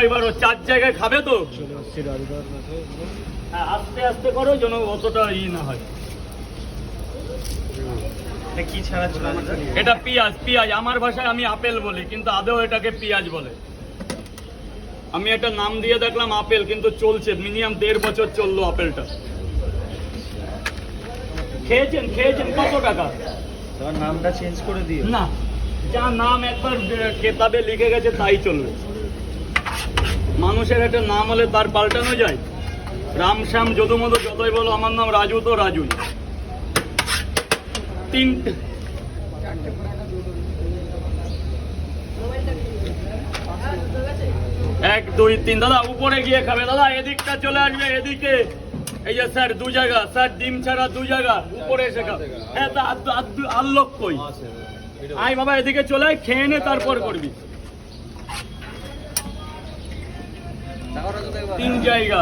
এবার 4 জায়গায় খাবে তো হ্যাঁ, আস্তে আস্তে করো যেন অতটা না হয়। কি ছাড়া চলে? এটা পেঁয়াজ, পেঁয়াজ আমার ভাষায় আমি আপেল বলি, কিন্তু আদৌ এটাকে পেঁয়াজ বলে। আমি একটা নাম দিয়ে দেখলাম আপেল, কিন্তু চলছে মিনিমাম 1.5 বছর চললো আপেলটা। খেয়েছেন কত টাকা? তোমার নামটা চেঞ্জ করে দিও না, যা নাম একবার কেতাবে লিখে গেছে তাই চলবে। মানুষের একটা নাম হলে তার পাল্টানো যায়? রাম শ্যাম যদু মধু যতই বলো, আমার নাম রাজু তো রাজুই। 1 2 3 দাদা উপরে গিয়ে খাবে দাদা, এদিকটা চলে আসবে এদিকে। এই যে স্যার 2 জায়গা, স্যার ডিম ছাড়া 2 জায়গা, উপরে এসে খাবে। হ্যাঁ তা আর লোক কই? আয় বাবা এদিকে চলে আয়, খেয়ে নে তারপর করবি। 3 জায়গা